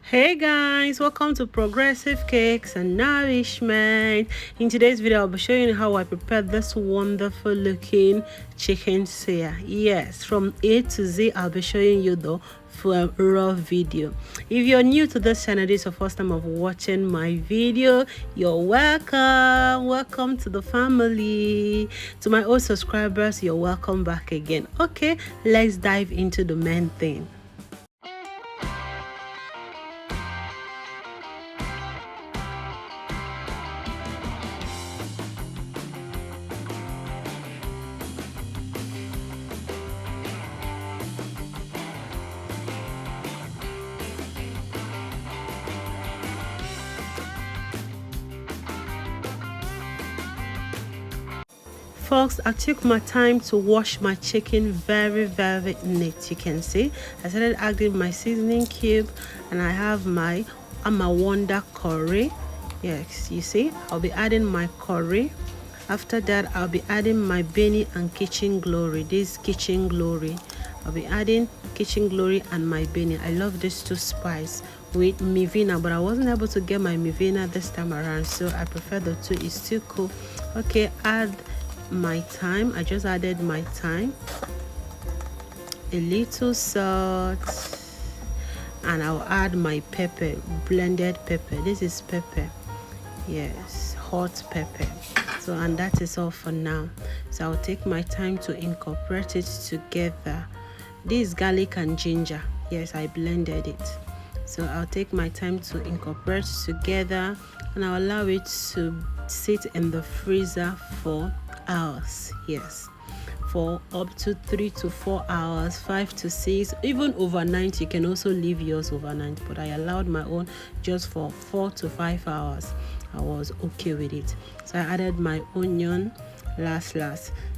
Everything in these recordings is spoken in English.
Hey guys, welcome to Progressive Cakes and Nourishment. In today's video, I'll be showing you how I prepared this wonderful looking chicken suya. Yes, from A to Z, I'll be showing you the raw video. If you're new to this channel, this is your first time of watching my video, you're welcome to the family. To my old subscribers, you're welcome back again. Okay, let's dive into the main thing. Folks, I took my time to wash my chicken very neat. You can see I started adding my seasoning cube, and I have my Wonder curry. Yes, you see I'll be adding my curry. After that, I'll be adding my Benny and Kitchen Glory. This Kitchen Glory, I'll be adding Kitchen Glory and my Benny. I love these two spice with Mivina, but I wasn't able to get my Mivina this time around, so I prefer the two. It's still cool. Okay, add my thyme. I just added my thyme, a little salt, and I'll add my pepper, blended pepper. This is pepper, yes, hot pepper. So, and that is all for now. So I'll take my time to incorporate it together. This is garlic and ginger. Yes, I blended it. So I'll take my time to incorporate together, and I'll allow it to sit in the freezer for hours. Yes, for up to 3 to 4 hours, 5 to 6, even overnight. You can also leave yours overnight, but I allowed my own just for 4 to 5 hours. I was okay with it. So I added my onion last.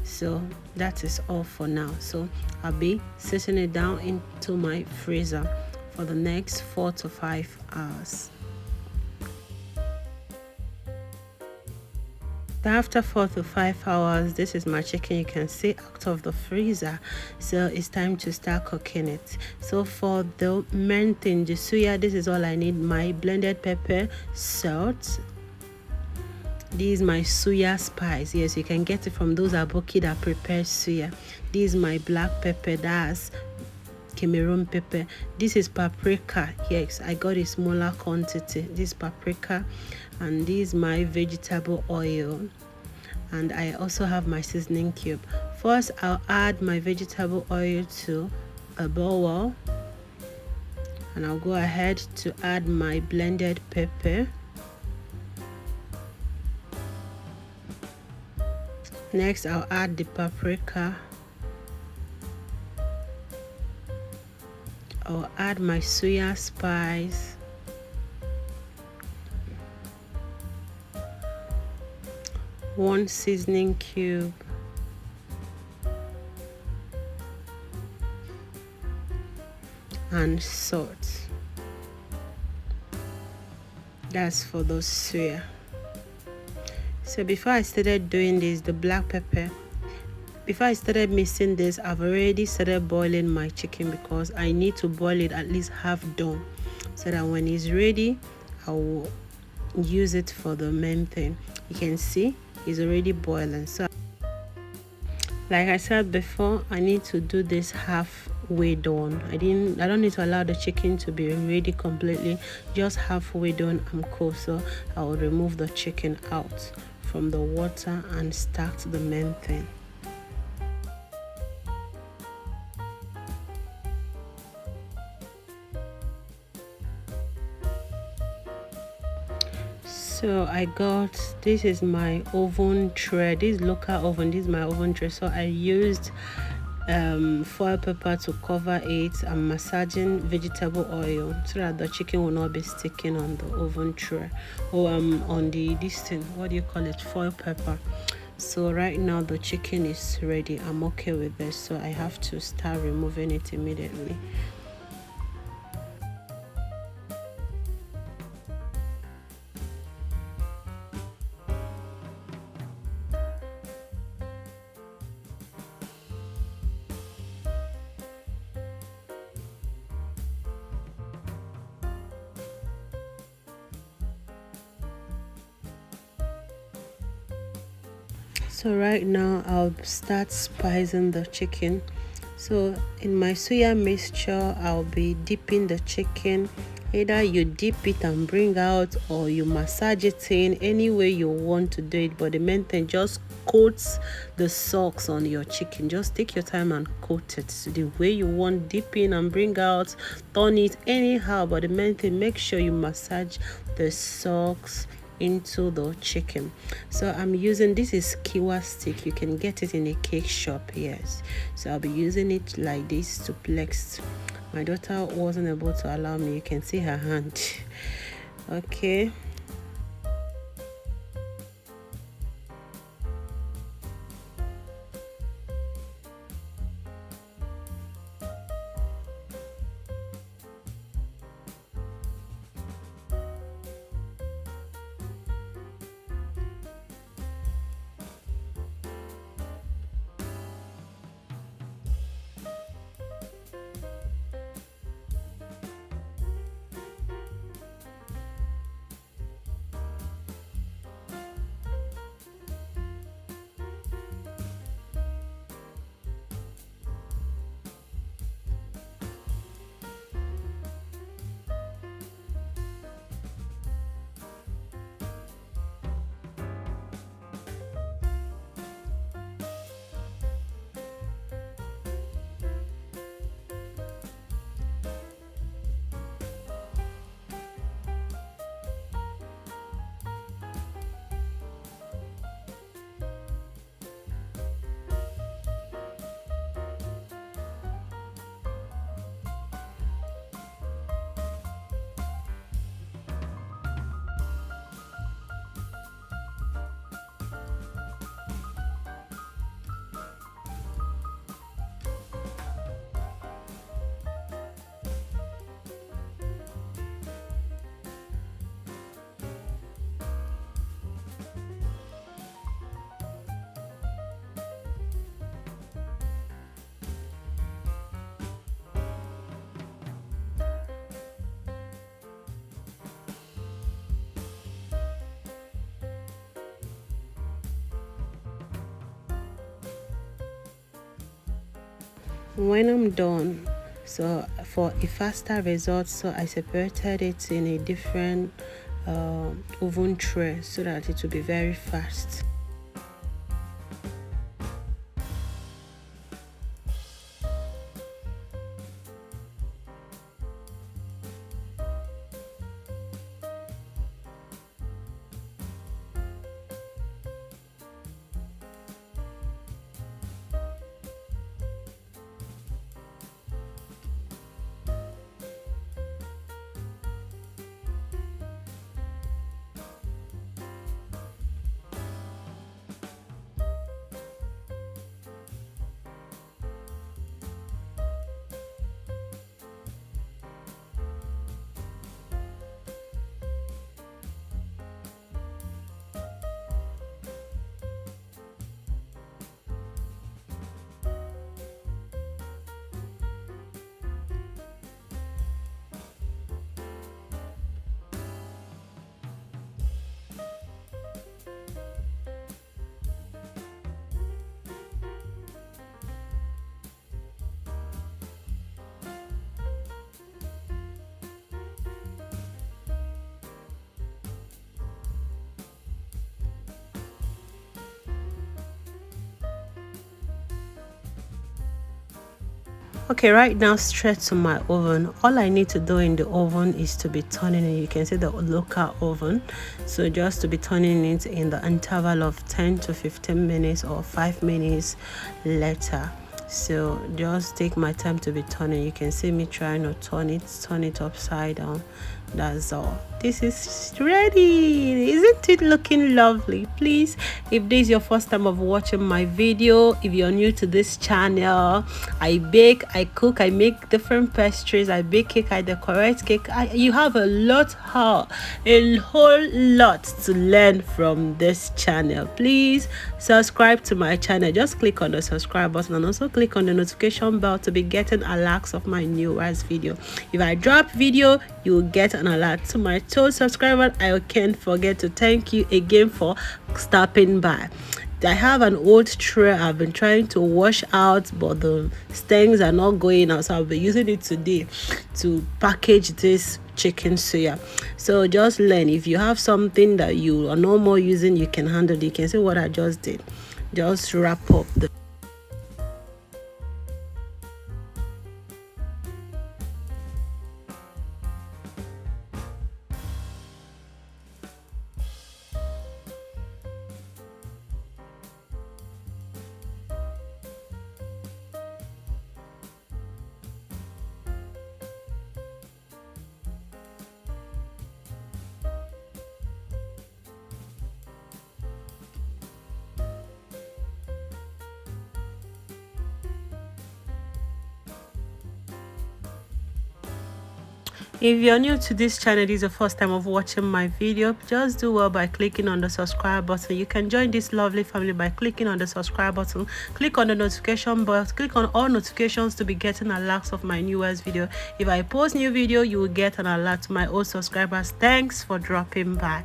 So that is all for now. So I'll be setting it down into my freezer for the next 4 to 5 hours. After 4 to 5 hours, this is my chicken. You can see out of the freezer. So it's time to start cooking it. So for the main thing, the suya, this is all I need: my blended pepper, salt. This is my suya spice. Yes, you can get it from those aboki that prepare suya. This is my black pepper, that's Cameroon pepper. This is paprika. Yes, I got a smaller quantity. This paprika. And this is my vegetable oil, and I also have my seasoning cube. First, I'll add my vegetable oil to a bowl, and I'll go ahead to add my blended pepper. Next, I'll add the paprika. I'll add my suya spice. One seasoning cube. And salt. That's for the suya. So before I started doing this, the black pepper, before I started mixing this, I've already started boiling my chicken, because I need to boil it at least half done, so that when it's ready, I will use it for the main thing. You can see it's already boiling. So like I said before, I need to do this halfway done. I don't need to allow the chicken to be ready completely. Just halfway done, I'm cool. So I will remove the chicken out from the water and start the main thing. So I got, this is my oven tray. This is local oven. This is my oven tray. So I used foil paper to cover it. I'm massaging vegetable oil so that the chicken will not be sticking on the oven tray, or on this thing, what do you call it, foil paper. So right now the chicken is ready. I'm okay with this, so I have to start removing it immediately. So right now I'll start spicing the chicken. So in my suya mixture, I'll be dipping the chicken. Either you dip it and bring out, or you massage it in, any way you want to do it. But the main thing, just coat the sauce on your chicken. Just take your time and coat it the way you want. Dip in and bring out, turn it anyhow. But the main thing, make sure you massage the sauce into the chicken. So I'm using, this is kiwa stick, you can get it in a cake shop. Yes, so I'll be using it like this to flex. My daughter wasn't able to allow me, you can see her hand. Okay. When I'm done, so for a faster result, so I separated it in a different oven tray so that it will be very fast. Okay, right now straight to my oven. All I need to do in the oven is to be turning it. You can see the local oven, so just to be turning it in the interval of 10 to 15 minutes or 5 minutes later. So just take my time to be turning. You can see me trying to turn it upside down. That's all. This is ready. Isn't it looking lovely? Please, if this is your first time of watching my video, if you're new to this channel, I bake, I cook, I make different pastries, I bake cake, I decorate cake. You have a whole lot to learn from this channel. Please subscribe to my channel. Just click on the subscribe button and also click on the notification bell to be getting alerts of my newest video. If I drop video, you will get an alert. To my total subscribers, I can't forget to thank you again for stopping by. I have an old tray I've been trying to wash out, but the stains are not going out, so I'll be using it today to package this chicken suya. So just learn. If you have something that you are no more using, you can handle it. You can see what I just did. Just wrap up the If you're new to this channel, this is the first time of watching my video, just do well by clicking on the subscribe button. You can join this lovely family by clicking on the subscribe button, click on the notification bell, click on all notifications to be getting alerts of my newest video. If I post new video, you will get an alert to my old subscribers. Thanks for dropping by.